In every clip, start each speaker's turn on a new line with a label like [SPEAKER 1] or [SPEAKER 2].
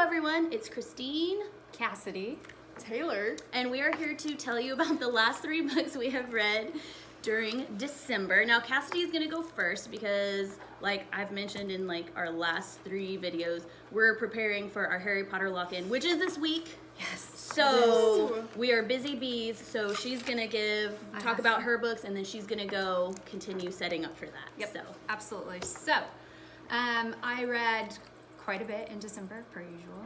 [SPEAKER 1] everyone, it's Christine,
[SPEAKER 2] Cassity,
[SPEAKER 3] Taylor,
[SPEAKER 1] and we are here to tell you about the last 3 books we have read during December. Now Cassity is going to go first because, like I've mentioned in our last 3 videos, we're preparing for our Harry Potter lock-in, which is this week.
[SPEAKER 2] Yes.
[SPEAKER 1] So we are busy bees, so she's going to talk about her books, and then she's going to go continue setting up for that.
[SPEAKER 2] Yep,
[SPEAKER 1] So.
[SPEAKER 2] absolutely. So, I read quite a bit in December, per usual.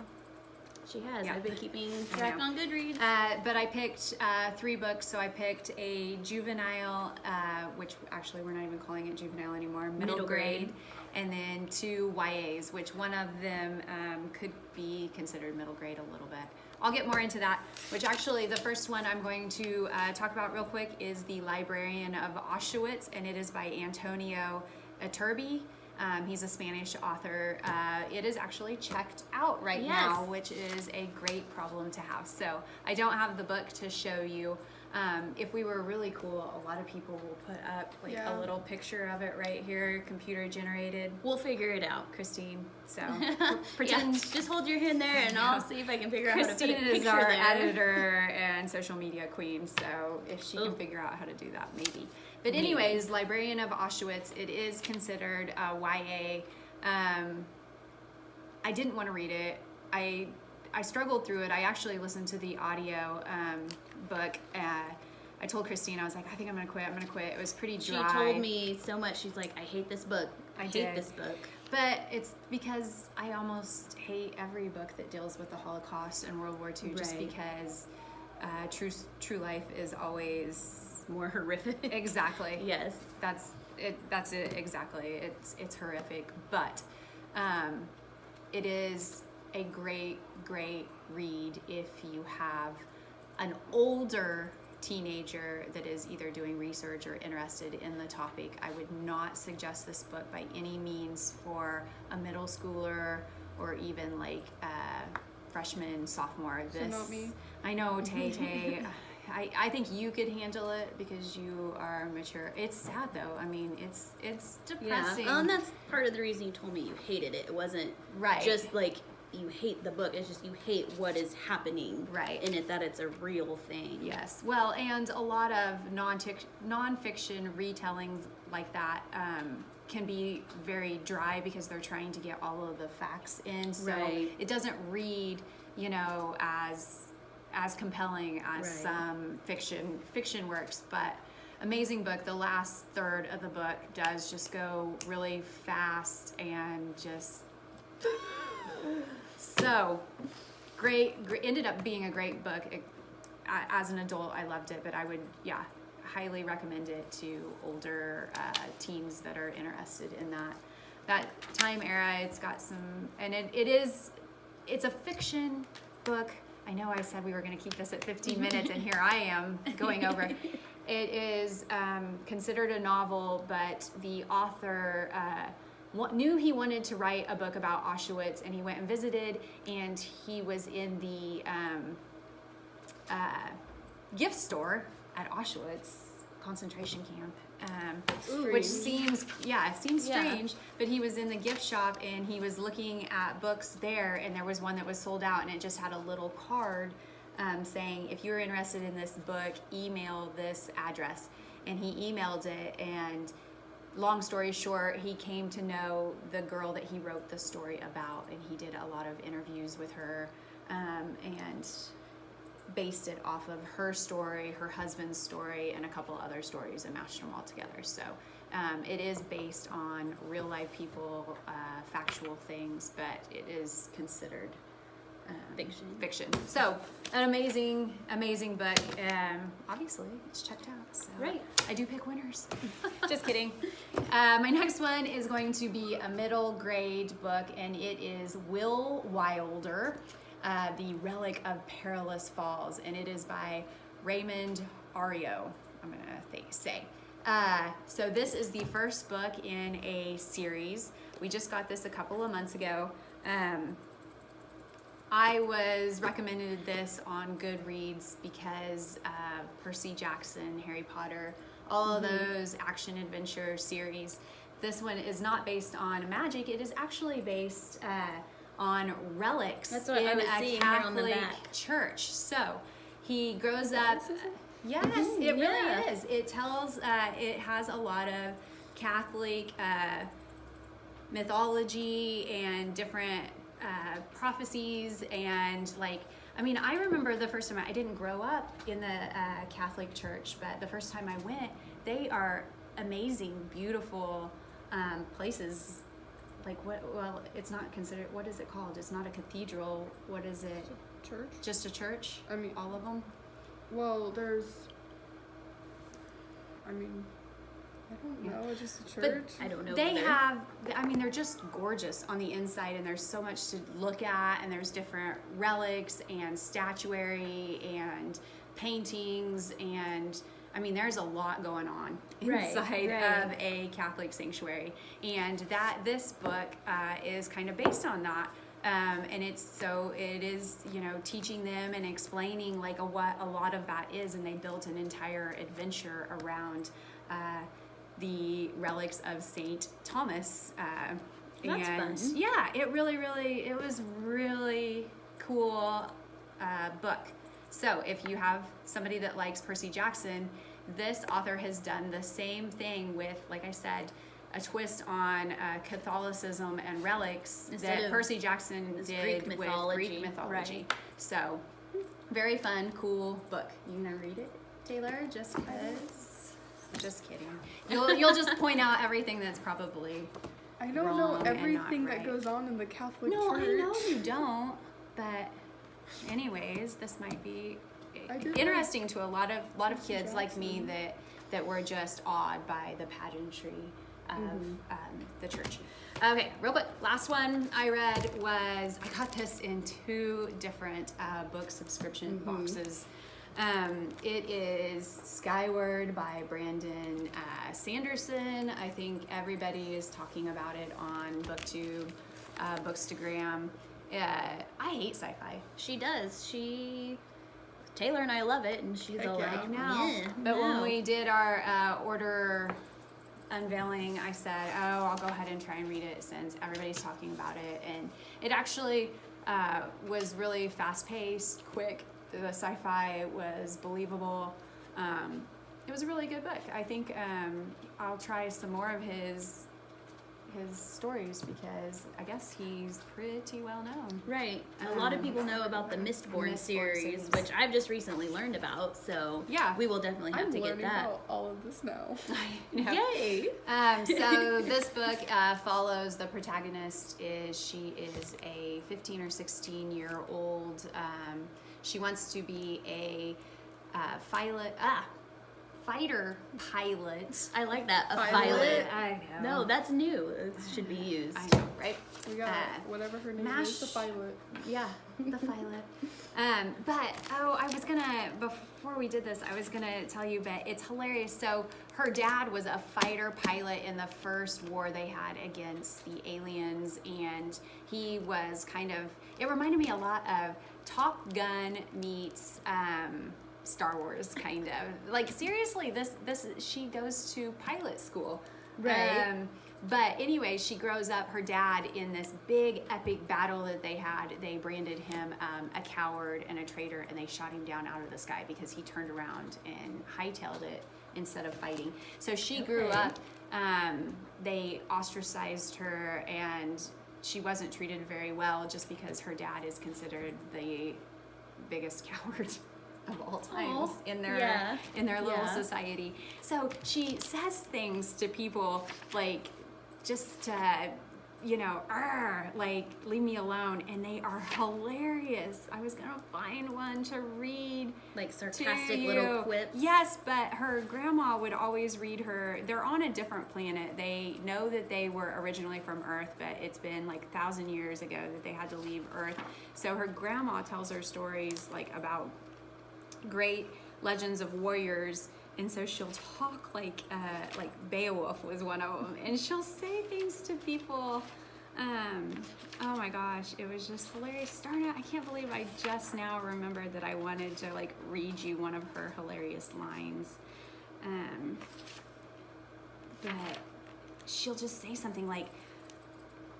[SPEAKER 1] She has.
[SPEAKER 2] Yeah.
[SPEAKER 1] I've been keeping track on Goodreads.
[SPEAKER 2] But I picked 3 books. So I picked a juvenile, which actually we're not even calling it juvenile anymore, middle grade, and then 2 YAs, which one of them could be considered middle grade a little bit. I'll get more into that, which actually the first one I'm going to talk about real quick is The Librarian of Auschwitz, and it is by Antonio Iturbi. He's a Spanish author. It is actually checked out right now, which is a great problem to have. So I don't have the book to show you. If we were really cool, a lot of people will put up a little picture of it right here, computer generated.
[SPEAKER 1] We'll figure it out,
[SPEAKER 2] Christine. So
[SPEAKER 1] pretend. Just hold your hand there, and I'll see if I can figure out how to put a picture
[SPEAKER 2] Christine is our
[SPEAKER 1] there.
[SPEAKER 2] editor and social media queen. So if she can figure out how to do that, maybe. But anyways, Librarian of Auschwitz, it is considered a YA. I didn't want to read it. I struggled through it. I actually listened to the audio book. I told Christine, I was like, I think I'm gonna quit. It was pretty dry.
[SPEAKER 1] She told me so much. She's like, I hate this book. I hate this book.
[SPEAKER 2] But it's because I almost hate every book that deals with the Holocaust and World War II, just because true life is always
[SPEAKER 1] more horrific.
[SPEAKER 2] Exactly.
[SPEAKER 1] Yes.
[SPEAKER 2] That's it exactly. It's horrific, but it is a great read if you have an older teenager that is either doing research or interested in the topic. I would not suggest this book by any means for a middle schooler or even freshman, sophomore.
[SPEAKER 3] So not me.
[SPEAKER 2] I know, Tay. I think you could handle it because you are mature. It's sad though. I mean, it's depressing.
[SPEAKER 1] Yeah. And that's part of the reason you told me you hated it. It wasn't just you hate the book. It's just you hate what is happening in it, that it's a real thing.
[SPEAKER 2] Yes. Well, and a lot of nonfiction retellings like that can be very dry because they're trying to get all of the facts in. So it doesn't read, as compelling as some fiction works, but amazing book. The last third of the book does just go really fast and just so great. Ended up being a great book. As an adult, I loved it, but I would highly recommend it to older teens that are interested in that time era. It's got some, and it's a fiction book. I know I said we were going to keep this at 15 minutes, and here I am going over. It is considered a novel, but the author knew he wanted to write a book about Auschwitz, and he went and visited, and he was in the gift store at Auschwitz concentration camp. Which seems strange, but he was in the gift shop and he was looking at books there, and there was one that was sold out, and it just had a little card saying, if you're interested in this book, email this address. And he emailed it, and long story short, he came to know the girl that he wrote the story about, and he did a lot of interviews with her and based it off of her story, her husband's story, and a couple other stories, and mashed them all together. So it is based on real life people, factual things, but it is considered fiction. So an amazing book. Obviously, it's checked out. So I do pick winners. Just kidding. My next one is going to be a middle grade book, and it is Will Wilder. The Relic of Perilous Falls, and it is by Raymond Ario, I'm gonna say. So this is the first book in a series. We just got this a couple of months ago. I was recommended this on Goodreads because Percy Jackson, Harry Potter, all of those action adventure series. This one is not based on magic. It is actually based on relics
[SPEAKER 1] That's what I
[SPEAKER 2] in
[SPEAKER 1] was
[SPEAKER 2] a
[SPEAKER 1] seeing here on the
[SPEAKER 2] Catholic
[SPEAKER 1] back.
[SPEAKER 2] church. So he grows up. Yes, it
[SPEAKER 1] yeah.
[SPEAKER 2] really is. It tells. It has a lot of Catholic mythology and different prophecies, and like, I mean, I remember the first time I didn't grow up in the Catholic church, but the first time I went, they are amazing, beautiful places. Like what? Well, it's not considered. What is it called? It's not a cathedral. What is it?
[SPEAKER 3] Church?
[SPEAKER 2] Just a church?
[SPEAKER 3] I mean,
[SPEAKER 2] all of them.
[SPEAKER 3] well, there's. I mean, I don't know. It's just a church.
[SPEAKER 1] But I don't know.
[SPEAKER 2] They
[SPEAKER 1] either.
[SPEAKER 2] have. I mean, they're just gorgeous on the inside, and there's so much to look at, and there's different relics and statuary and paintings, and I mean, there's a lot going on inside of a Catholic sanctuary, and that this book is kind of based on that. And it is, you know, teaching them and explaining like what a lot of that is, and they built an entire adventure around the relics of Saint Thomas.
[SPEAKER 1] That's
[SPEAKER 2] and
[SPEAKER 1] fun.
[SPEAKER 2] yeah, it was really cool book. So if you have somebody that likes Percy Jackson, this author has done the same thing with, like I said, a twist on Catholicism and relics
[SPEAKER 1] Instead
[SPEAKER 2] that
[SPEAKER 1] of
[SPEAKER 2] Percy Jackson did
[SPEAKER 1] Greek
[SPEAKER 2] with
[SPEAKER 1] mythology.
[SPEAKER 2] Greek mythology.
[SPEAKER 1] Right.
[SPEAKER 2] So, very fun, cool book. You gonna read it, Taylor? Just because? Just kidding. You'll just point out everything that's probably
[SPEAKER 3] I don't
[SPEAKER 2] wrong
[SPEAKER 3] know
[SPEAKER 2] and
[SPEAKER 3] everything
[SPEAKER 2] not
[SPEAKER 3] that
[SPEAKER 2] right.
[SPEAKER 3] goes on in the Catholic
[SPEAKER 2] No,
[SPEAKER 3] Church.
[SPEAKER 2] I know you don't. But, anyways, this might be
[SPEAKER 3] I do
[SPEAKER 2] interesting to a lot of
[SPEAKER 3] Percy
[SPEAKER 2] kids like me
[SPEAKER 3] Jackson.
[SPEAKER 2] that were just awed by the pageantry of
[SPEAKER 3] Mm-hmm.
[SPEAKER 2] the church. Okay, real quick, last one I read was, I got this in 2 different book subscription
[SPEAKER 3] Mm-hmm.
[SPEAKER 2] boxes. It is Skyward by Brandon Sanderson. I think everybody is talking about it on BookTube, Bookstagram. I hate sci-fi.
[SPEAKER 1] She does. Taylor and I love it, and she's
[SPEAKER 3] Heck
[SPEAKER 1] all
[SPEAKER 3] yeah.
[SPEAKER 1] like,
[SPEAKER 2] No.
[SPEAKER 1] "Yeah,
[SPEAKER 2] But when
[SPEAKER 1] no."
[SPEAKER 2] we did our order unveiling, I said, oh, I'll go ahead and try and read it since everybody's talking about it. And it actually was really fast-paced, quick. The sci-fi was believable. It was a really good book. I think I'll try some more of his stories because I guess he's pretty well known.
[SPEAKER 1] Right. A lot of people know about the Mistborn
[SPEAKER 2] Mistborn
[SPEAKER 1] series,
[SPEAKER 2] series.
[SPEAKER 1] which I've just recently learned about. So
[SPEAKER 2] Yeah.
[SPEAKER 1] we will definitely have
[SPEAKER 3] I'm
[SPEAKER 1] to get
[SPEAKER 3] learning
[SPEAKER 1] that.
[SPEAKER 3] about all of this now.
[SPEAKER 2] You know?
[SPEAKER 1] Yay!
[SPEAKER 2] So this book follows the protagonist. She is a 15 or 16-year-old. She wants to be a fighter pilot.
[SPEAKER 1] I like that. A
[SPEAKER 3] Pilot.
[SPEAKER 1] pilot.
[SPEAKER 2] I know.
[SPEAKER 1] No, that's new. It should be used.
[SPEAKER 2] I know, right?
[SPEAKER 3] We got whatever her name is, the
[SPEAKER 2] Mash.
[SPEAKER 3] pilot.
[SPEAKER 2] Yeah, the pilot. But I was gonna, before we did this, I was gonna tell you, but it's hilarious. So her dad was a fighter pilot in the first war they had against the aliens, and he was kind of, it reminded me a lot of Top Gun meets Star Wars, kind of. Like, seriously, she goes to pilot school.
[SPEAKER 1] Right.
[SPEAKER 2] But anyway, she grows up, her dad, in this big epic battle that they had, they branded him a coward and a traitor, and they shot him down out of the sky because he turned around and hightailed it instead of fighting. So she grew
[SPEAKER 1] Okay.
[SPEAKER 2] up, they ostracized her, and she wasn't treated very well just because her dad is considered the biggest coward of all times
[SPEAKER 1] Aw,
[SPEAKER 2] in their
[SPEAKER 1] yeah,
[SPEAKER 2] little
[SPEAKER 1] yeah.
[SPEAKER 2] society. So she says things to people like, just like, leave me alone, and they are hilarious. I was gonna find one to read
[SPEAKER 1] Like
[SPEAKER 2] to
[SPEAKER 1] sarcastic
[SPEAKER 2] you.
[SPEAKER 1] little quips.
[SPEAKER 2] Yes, but her grandma would always read her. They're on a different planet. They know that they were originally from Earth, but it's been like 1,000 years ago that they had to leave Earth. So her grandma tells her stories like about great legends of warriors, and so she'll talk like Beowulf was one of them, and she'll say things to people. Oh my gosh, it was just hilarious. Starna, I can't believe I just now remembered that I wanted to like read you one of her hilarious lines. But she'll just say something like,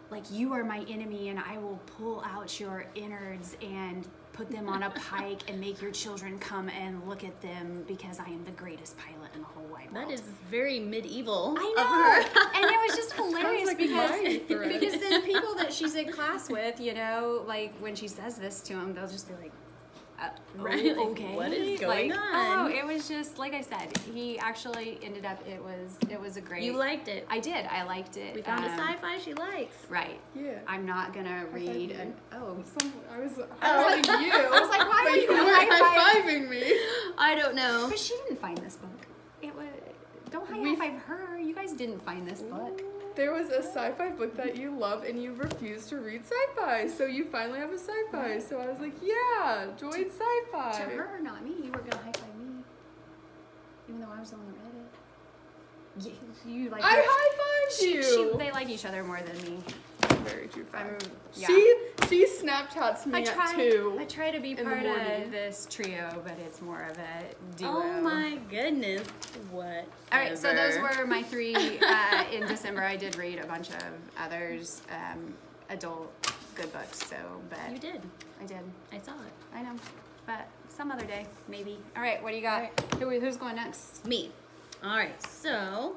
[SPEAKER 2] like, you are my enemy and I will pull out your innards and put them on a pike and make your children come and look at them because I am the greatest pilot in the whole wide world.
[SPEAKER 1] That is very medieval
[SPEAKER 2] I
[SPEAKER 1] of
[SPEAKER 2] know.
[SPEAKER 1] her.
[SPEAKER 2] And it was just hilarious
[SPEAKER 3] like
[SPEAKER 2] because
[SPEAKER 3] my threat.
[SPEAKER 2] because then people that she's in class with, you know, like when she says this to them, they'll just be like,
[SPEAKER 1] Right, like,
[SPEAKER 2] okay.
[SPEAKER 1] what is going
[SPEAKER 2] like,
[SPEAKER 1] on?
[SPEAKER 2] Oh, it was just like I said. He actually ended up. It was a great.
[SPEAKER 1] You liked it.
[SPEAKER 2] I did. I liked it.
[SPEAKER 1] We found a sci-fi she likes.
[SPEAKER 2] Right.
[SPEAKER 3] Yeah.
[SPEAKER 2] I'm not gonna read.
[SPEAKER 3] you.
[SPEAKER 2] Oh.
[SPEAKER 3] I was like you.
[SPEAKER 2] I was like, why
[SPEAKER 3] But
[SPEAKER 2] are you
[SPEAKER 3] you weren't
[SPEAKER 2] high-fiving?
[SPEAKER 3] high-fiving me.
[SPEAKER 1] I don't know.
[SPEAKER 2] But she didn't find this book. It was. Don't high five her. You guys didn't find this book.
[SPEAKER 3] There was a sci-fi book that you love and you refused to read sci-fi, so you finally have a sci-fi. So I was like, yeah, join sci-fi.
[SPEAKER 2] To her, not me. You were gonna high five me, even though I was the one that read it. You like.
[SPEAKER 3] I high-fived you.
[SPEAKER 2] They like each other more than me.
[SPEAKER 3] Very true fact.
[SPEAKER 2] Yeah.
[SPEAKER 3] She Snapchats me at 2.
[SPEAKER 2] I try to be
[SPEAKER 3] in the
[SPEAKER 2] part
[SPEAKER 3] morning.
[SPEAKER 2] of this trio, but it's more of a duo.
[SPEAKER 1] Oh my goodness. What?
[SPEAKER 2] All right, so those were my 3 in December. I did read a bunch of others, adult good books. So, but
[SPEAKER 1] You did.
[SPEAKER 2] I did.
[SPEAKER 1] I saw it.
[SPEAKER 2] I know, but some other day, maybe. All right, what do you got? Who's going next?
[SPEAKER 1] Me. All right, so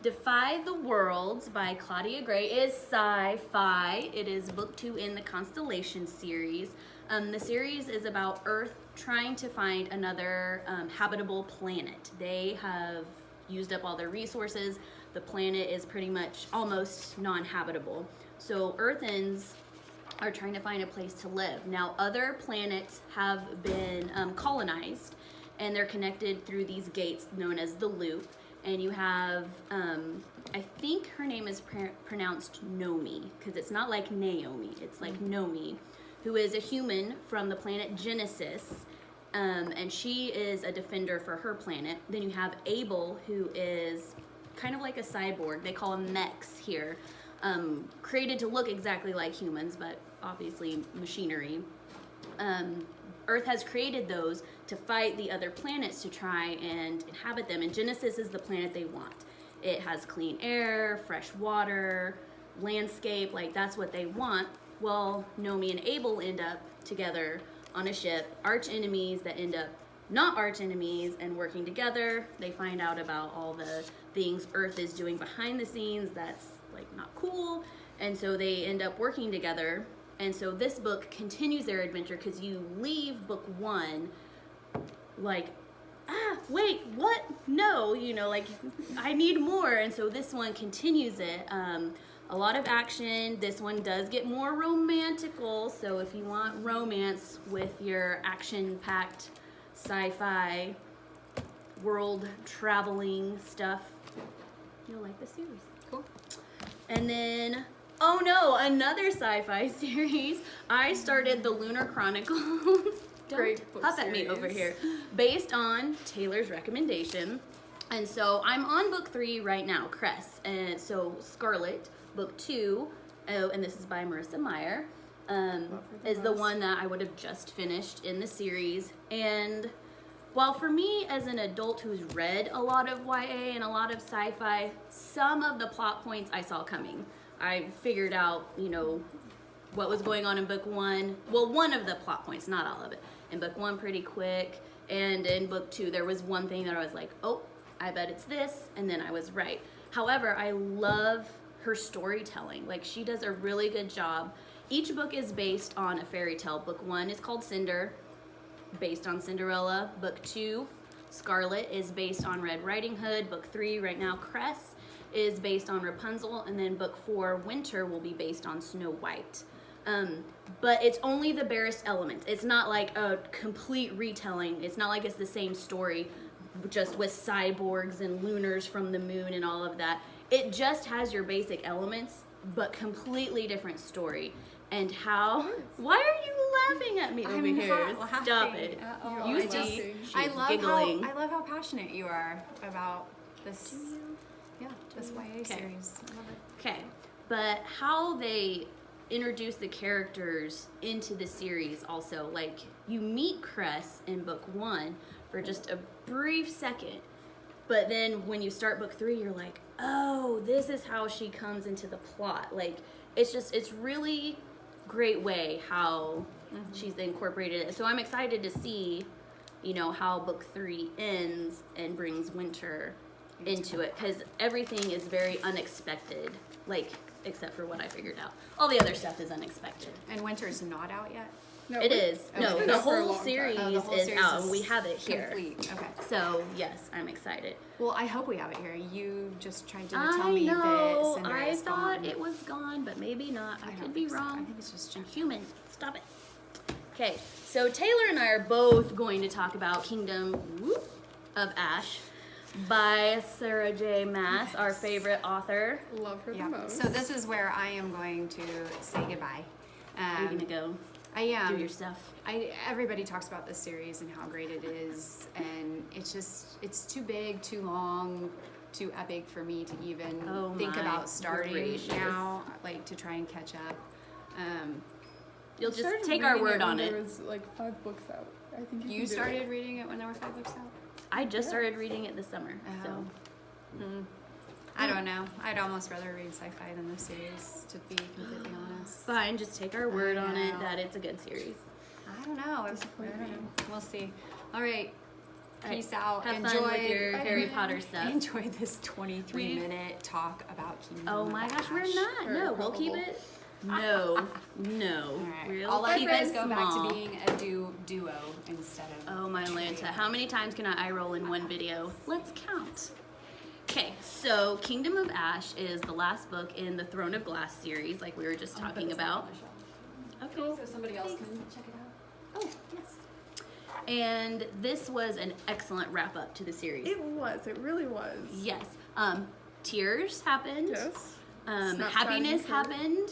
[SPEAKER 1] Defy the Worlds by Claudia Gray is sci-fi. It is book 2 in the Constellation series. The series is about Earth trying to find another habitable planet. They have used up all their resources. The planet is pretty much almost non-habitable. So Earthens are trying to find a place to live. Now, other planets have been colonized, and they're connected through these gates known as the Loop. And you have, I think her name is pronounced Nomi, because it's not like Naomi, it's like Nomi, who is a human from the planet Genesis, and she is a defender for her planet. Then you have Abel, who is kind of like a cyborg. They call them mechs here, created to look exactly like humans, but obviously machinery. Earth has created those to fight the other planets to try and inhabit them. And Genesis is the planet they want. It has clean air, fresh water, landscape, like that's what they want. Well, Nomi and Abel end up together on a ship, arch enemies that end up not arch enemies and working together. They find out about all the things Earth is doing behind the scenes that's like not cool. And so they end up working together. And so this book continues their adventure because you leave book 1 like, wait, what? No, you know, like, I need more. And so this one continues it. A lot of action. This one does get more romantical. So if you want romance with your action-packed sci-fi world traveling stuff, you'll like the series.
[SPEAKER 2] Cool.
[SPEAKER 1] And then, oh no, another sci-fi series. I started the Lunar Chronicles. Don't
[SPEAKER 3] Great book
[SPEAKER 1] huff at me over
[SPEAKER 3] series.
[SPEAKER 1] here. Based on Taylor's recommendation. And so I'm on book 3 right now, Cress. And so Scarlet, book 2, oh, and this is by Marissa Meyer, is the one that I would have just finished in the series. And while for me as an adult who's read a lot of YA and a lot of sci-fi, some of the plot points I saw coming. I figured out, you know, what was going on in book 1. Well, one of the plot points, not all of it. In book 1 pretty quick, and in book 2 there was one thing that I was like, oh, I bet it's this, and then I was right. However, I love her storytelling. Like, she does a really good job. Each book is based on a fairy tale. Book 1 is called Cinder, based on Cinderella. Book 2, Scarlet, is based on Red Riding Hood. Book 3, right now, Cress, is based on Rapunzel, and then book 4, Winter, will be based on Snow White. But it's only the barest elements. It's not like a complete retelling. It's not like it's the same story, just with cyborgs and lunars from the moon and all of that. It just has your basic elements, but completely different story. And how? Why are you laughing at me over here?
[SPEAKER 2] Not
[SPEAKER 1] Stop
[SPEAKER 2] laughing.
[SPEAKER 1] it.
[SPEAKER 2] Uh-oh.
[SPEAKER 1] You
[SPEAKER 3] I'm
[SPEAKER 1] see,
[SPEAKER 3] laughing.
[SPEAKER 1] she's
[SPEAKER 2] I
[SPEAKER 1] giggling.
[SPEAKER 2] love how passionate you are about this. Yeah, this YA series. I love it.
[SPEAKER 1] Okay, but how they introduce the characters into the series also, like, you meet Cress in book 1 for just a brief second, but then when you start book 3, you're like, oh, this is how she comes into the plot. Like, it's really great way how she's incorporated it. So I'm excited to see, you know, how book 3 ends and brings Winter into it, because everything is very unexpected, like, except for what I figured out. All the other stuff is unexpected.
[SPEAKER 2] And Winter's not out yet?
[SPEAKER 3] No,
[SPEAKER 1] It is.
[SPEAKER 3] it's
[SPEAKER 1] No,
[SPEAKER 3] been
[SPEAKER 1] the
[SPEAKER 3] out for a
[SPEAKER 1] whole
[SPEAKER 3] long time.
[SPEAKER 1] series
[SPEAKER 2] Oh, the whole
[SPEAKER 1] is
[SPEAKER 2] series
[SPEAKER 1] out,
[SPEAKER 2] is
[SPEAKER 1] and we have it here.
[SPEAKER 2] Complete. Okay.
[SPEAKER 1] So, yes, I'm excited.
[SPEAKER 2] Well, I hope we have it here. You just tried to tell
[SPEAKER 1] I
[SPEAKER 2] me that
[SPEAKER 1] know.
[SPEAKER 2] Cinder
[SPEAKER 1] I
[SPEAKER 2] is
[SPEAKER 1] thought
[SPEAKER 2] gone.
[SPEAKER 1] it was gone, but maybe not. I
[SPEAKER 2] don't
[SPEAKER 1] could be
[SPEAKER 2] think so.
[SPEAKER 1] wrong.
[SPEAKER 2] I think it's just
[SPEAKER 1] I'm human. Stop it. Okay, so Taylor and I are both going to talk about Kingdom of Ash by Sarah J. Maas, our favorite author.
[SPEAKER 3] Love her
[SPEAKER 2] Yeah.
[SPEAKER 3] the most.
[SPEAKER 2] So this is where I am going to say goodbye.
[SPEAKER 1] Are you gonna go
[SPEAKER 2] I am.
[SPEAKER 1] do your stuff?
[SPEAKER 2] Everybody talks about this series and how great it is, and it's too big, too long, too epic for me to even
[SPEAKER 1] Oh
[SPEAKER 2] think
[SPEAKER 1] my
[SPEAKER 2] about starting
[SPEAKER 1] gracious.
[SPEAKER 2] now, like to try and catch up.
[SPEAKER 1] You'll
[SPEAKER 3] I
[SPEAKER 1] just
[SPEAKER 3] started
[SPEAKER 1] take our
[SPEAKER 3] reading
[SPEAKER 1] word
[SPEAKER 3] when
[SPEAKER 1] on
[SPEAKER 3] There
[SPEAKER 1] it.
[SPEAKER 3] was like 5 books out. I think you
[SPEAKER 2] You
[SPEAKER 3] can do
[SPEAKER 2] started
[SPEAKER 3] it.
[SPEAKER 2] reading it when there were 5 books out?
[SPEAKER 1] I just started reading it this summer, so.
[SPEAKER 2] I don't know. I'd almost rather read sci-fi than the series, to be completely honest.
[SPEAKER 1] Fine, just take our word on it
[SPEAKER 2] know.
[SPEAKER 1] that it's a good series.
[SPEAKER 2] I don't know. I don't know. We'll see. All right.
[SPEAKER 1] All right,
[SPEAKER 2] Peace out.
[SPEAKER 1] Have
[SPEAKER 2] Enjoy.
[SPEAKER 1] fun with your Harry Potter stuff.
[SPEAKER 2] Enjoy this 23-minute talk about Kingdom
[SPEAKER 1] Oh
[SPEAKER 2] of
[SPEAKER 1] my gosh, we're
[SPEAKER 2] Ash.
[SPEAKER 1] not.
[SPEAKER 3] Very
[SPEAKER 1] No, we'll keep
[SPEAKER 3] probable.
[SPEAKER 1] it. No.
[SPEAKER 2] All right.
[SPEAKER 1] We'll
[SPEAKER 2] I'll let
[SPEAKER 1] keep
[SPEAKER 2] you guys
[SPEAKER 1] it
[SPEAKER 2] go back
[SPEAKER 1] small.
[SPEAKER 2] to being a duo instead of.
[SPEAKER 1] Oh my Lanta, how many times can I eye roll in one video? Let's count. Okay, so Kingdom of Ash is the last book in the Throne of Glass series, like we were just talking about. Okay.
[SPEAKER 4] So somebody else can check it out.
[SPEAKER 1] Oh, yes. And this was an excellent wrap up to the series.
[SPEAKER 3] It was. It really was.
[SPEAKER 1] Yes. Tears happened.
[SPEAKER 3] Yes. Snapchatting
[SPEAKER 1] Happiness
[SPEAKER 3] occurred.
[SPEAKER 1] happened.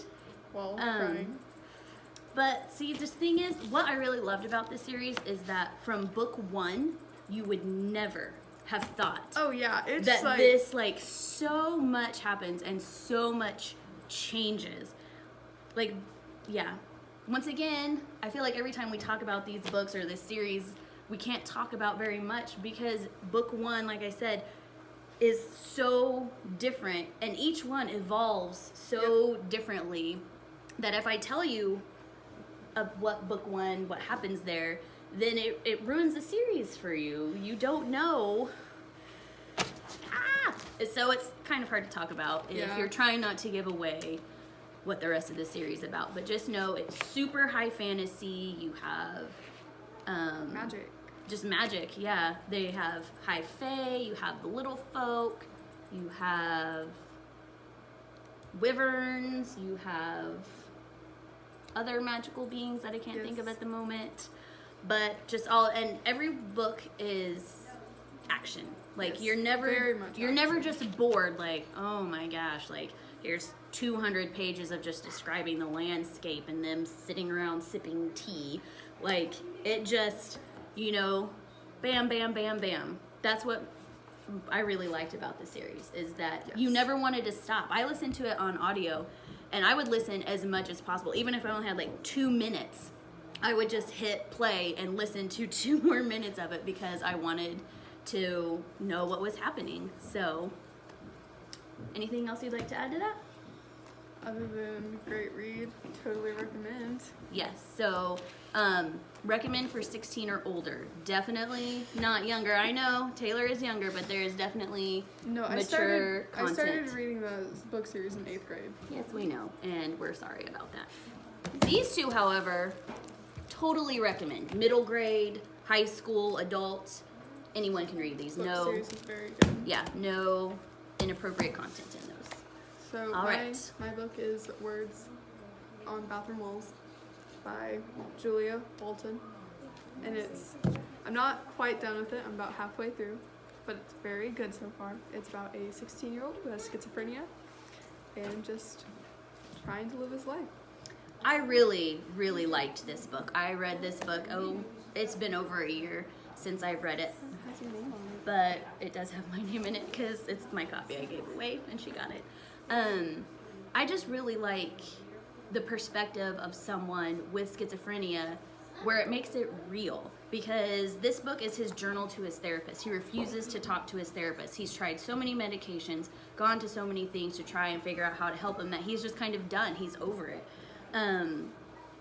[SPEAKER 3] While crying.
[SPEAKER 1] But see, the thing is, what I really loved about this series is that from book 1, you would never have thought
[SPEAKER 3] Oh yeah, it's
[SPEAKER 1] that
[SPEAKER 3] like
[SPEAKER 1] this, like, so much happens and so much changes. Like, yeah. Once again, I feel like every time we talk about these books or this series, we can't talk about very much because book 1, like I said, is so different and each one evolves so differently that if I tell you of what book 1, what happens there, then it ruins the series for you. You don't know. So it's kind of hard to talk about if
[SPEAKER 3] Yeah.
[SPEAKER 1] you're trying not to give away what the rest of the series is about. But just know it's super high fantasy. You have
[SPEAKER 3] magic.
[SPEAKER 1] just magic, yeah. They have high fae, you have the little folk, you have wyverns, you have other magical beings that I can't think of
[SPEAKER 3] Yes.
[SPEAKER 1] at the moment. But just all, and every book is action. Like
[SPEAKER 3] Yes,
[SPEAKER 1] you're never
[SPEAKER 3] very much
[SPEAKER 1] never just bored like, oh my gosh, like here's 200 pages of just describing the landscape and them sitting around sipping tea. Like it just, you know, bam, bam, bam, bam. That's what I really liked about the series is that you never wanted to stop. I listened to it on audio and I would listen as much as possible. Even if I only had like 2 minutes, I would just hit play and listen to 2 more minutes of it because I wanted to know what was happening. So, anything else you'd like to add to that?
[SPEAKER 3] Other than great read, totally recommend.
[SPEAKER 1] Yes, so recommend for 16 or older. Definitely not younger. I know Taylor is younger, but there is definitely
[SPEAKER 3] No,
[SPEAKER 1] mature
[SPEAKER 3] I
[SPEAKER 1] content.
[SPEAKER 3] started reading the book series in 8th grade.
[SPEAKER 1] Yes, we know, and we're sorry about that. These two, however, totally recommend. Middle grade, high school, adult, anyone can read these.
[SPEAKER 3] Book
[SPEAKER 1] No,
[SPEAKER 3] series is very good.
[SPEAKER 1] yeah, no inappropriate content in those.
[SPEAKER 3] So
[SPEAKER 1] All
[SPEAKER 3] my
[SPEAKER 1] right.
[SPEAKER 3] book is Words on Bathroom Walls by Julia Wellington, and I'm not quite done with it. I'm about halfway through, but it's very good so far. It's about a 16-year-old who has schizophrenia and just trying to live his life.
[SPEAKER 1] I really, really liked this book. I read this book, it's been over a year since I've read it,
[SPEAKER 3] It has your name on it.
[SPEAKER 1] but it does have my name in it because it's my copy I gave away and she got it. I just really like the perspective of someone with schizophrenia where it makes it real, because this book is his journal to his therapist. He refuses to talk to his therapist. He's tried so many medications, gone to so many things to try and figure out how to help him, that he's just kind of done. He's over it.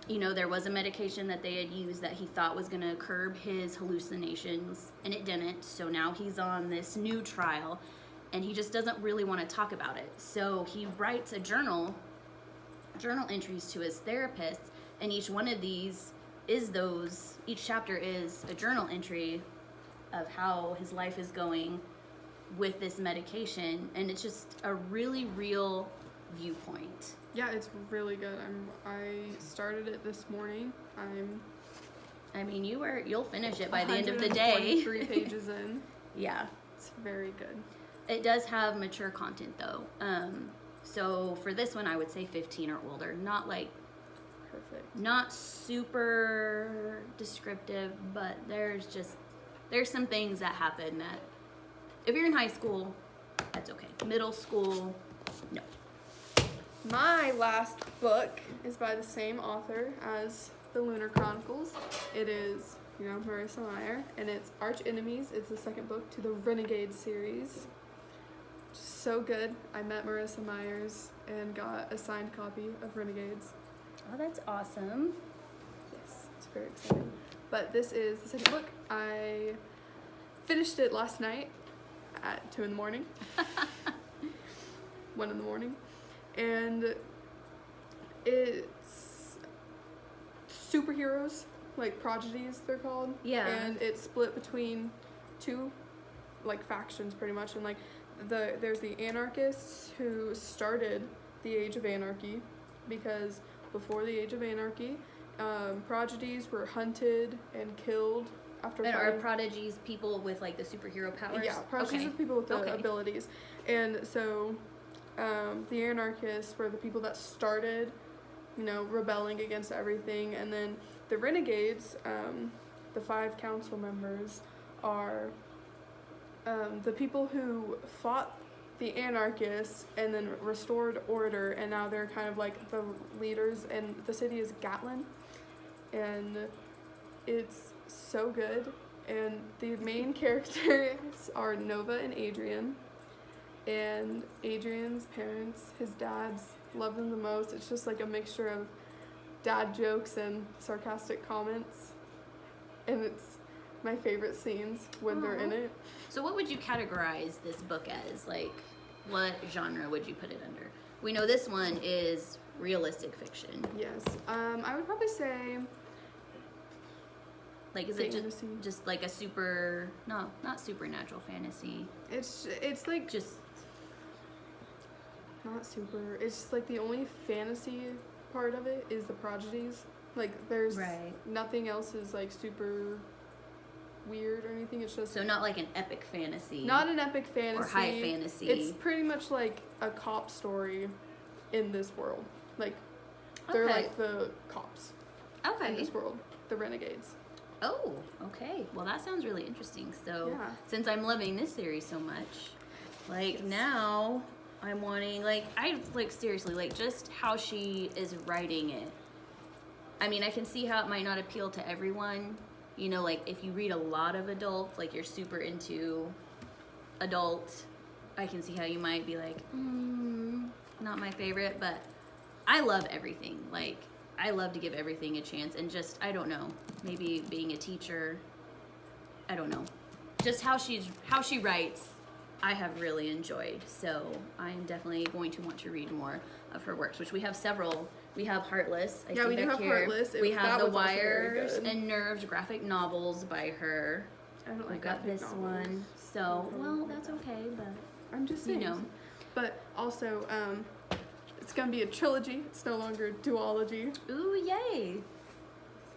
[SPEAKER 1] You know, there was a medication that they had used that he thought was going to curb his hallucinations, and it didn't. So now he's on this new trial, and he just doesn't really want to talk about it. So he writes a journal entries to his therapist, and each one of these is each chapter is a journal entry of how his life is going with this medication, and it's just a really real viewpoint.
[SPEAKER 3] Yeah, it's really good. I started it this morning.
[SPEAKER 1] I mean, you'll finish it by the end of the day.
[SPEAKER 3] 3 pages in.
[SPEAKER 1] Yeah.
[SPEAKER 3] It's very good.
[SPEAKER 1] It does have mature content though. So for this one, I would say 15 or older. Not like
[SPEAKER 3] Perfect.
[SPEAKER 1] not super descriptive, but there's some things that happen that if you're in high school, that's okay. Middle school, no.
[SPEAKER 3] My last book is by the same author as the Lunar Chronicles. It is, Marissa Meyer, and it's Arch Enemies. It's the second book to the Renegade series. So good. I met Marissa Myers and got a signed copy of Renegades.
[SPEAKER 1] Oh, that's awesome.
[SPEAKER 3] Yes, it's very exciting. But this is the second book. I finished it last night at 2 in the morning. 1 in the morning. And it's superheroes, like prodigies they're called.
[SPEAKER 1] Yeah.
[SPEAKER 3] And it's split between 2 factions pretty much, and there's the anarchists who started the Age of Anarchy, because before the Age of Anarchy, prodigies were hunted and killed after
[SPEAKER 1] And
[SPEAKER 3] fighting.
[SPEAKER 1] are prodigies people with like the superhero powers?
[SPEAKER 3] Yeah, prodigies are people with the abilities. And so the anarchists were the people that started, rebelling against everything. And then the renegades, the 5 council members, are the people who fought the anarchists and then restored order, and now they're kind of like the leaders, and the city is Gatlin, and it's so good. And the main characters are Nova and Adrian, and Adrian's parents, his dads, love them the most. It's just like a mixture of dad jokes and sarcastic comments, and it's my favorite scenes when they're in it.
[SPEAKER 1] So what would you categorize this book as? Like, what genre would you put it under? We know this one is realistic fiction.
[SPEAKER 3] Yes. I would probably say
[SPEAKER 1] Like, is
[SPEAKER 3] fantasy.
[SPEAKER 1] it just like a super, not supernatural fantasy?
[SPEAKER 3] It's like
[SPEAKER 1] Just,
[SPEAKER 3] not super. It's just like the only fantasy part of it is the prodigies. Like, there's
[SPEAKER 1] Right.
[SPEAKER 3] nothing else is like super weird or anything. It's just
[SPEAKER 1] so not like an epic fantasy.
[SPEAKER 3] not an epic fantasy
[SPEAKER 1] or high fantasy.
[SPEAKER 3] It's pretty much like a cop story in this world. Like, they're
[SPEAKER 1] Okay.
[SPEAKER 3] like the cops in
[SPEAKER 1] Okay.
[SPEAKER 3] this world, the renegades.
[SPEAKER 1] Oh, okay. Well, that sounds really interesting. So,
[SPEAKER 3] Yeah.
[SPEAKER 1] since I'm loving this series so much, like now I'm wanting, seriously, like just how she is writing it. I mean, I can see how it might not appeal to everyone. Like if you read a lot of adults, like you're super into adult, I can see how you might be like, not my favorite, but I love everything. Like, I love to give everything a chance, and just, I don't know, maybe being a teacher, I don't know. Just how she writes, I have really enjoyed. So I'm definitely going to want to read more of her works, which we have several. We have Heartless. I
[SPEAKER 3] Yeah,
[SPEAKER 1] see
[SPEAKER 3] we do
[SPEAKER 1] back
[SPEAKER 3] have
[SPEAKER 1] here.
[SPEAKER 3] Heartless.
[SPEAKER 1] We
[SPEAKER 3] That
[SPEAKER 1] have The
[SPEAKER 3] was also very
[SPEAKER 1] Wires
[SPEAKER 3] good.
[SPEAKER 1] and Nerves graphic novels by her.
[SPEAKER 3] I don't
[SPEAKER 1] We've
[SPEAKER 3] like
[SPEAKER 1] got
[SPEAKER 3] graphic
[SPEAKER 1] this
[SPEAKER 3] novels.
[SPEAKER 1] one. So, well, that's okay, but
[SPEAKER 3] I'm just saying. But also, it's gonna be a trilogy. It's no longer a duology,
[SPEAKER 1] ooh, yay.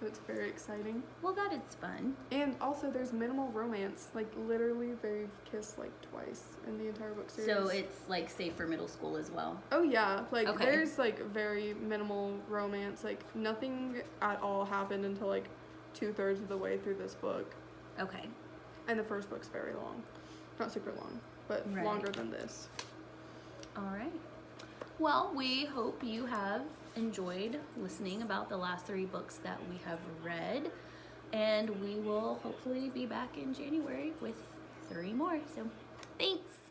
[SPEAKER 3] so it's very exciting.
[SPEAKER 1] Well, that is fun.
[SPEAKER 3] And also, there's minimal romance. Like, literally, they've kissed like twice in the entire book series.
[SPEAKER 1] So it's like safe for middle school as well.
[SPEAKER 3] Oh yeah, like
[SPEAKER 1] Okay.
[SPEAKER 3] there's like very minimal romance. Like, nothing at all happened until like 2/3 of the way through this book,
[SPEAKER 1] Okay.
[SPEAKER 3] and the first book's very long, not super long, but
[SPEAKER 1] Right.
[SPEAKER 3] longer than this.
[SPEAKER 1] All right. Well, we hope you have enjoyed listening about the last 3 books that we have read. And we will hopefully be back in January with 3 more. So thanks.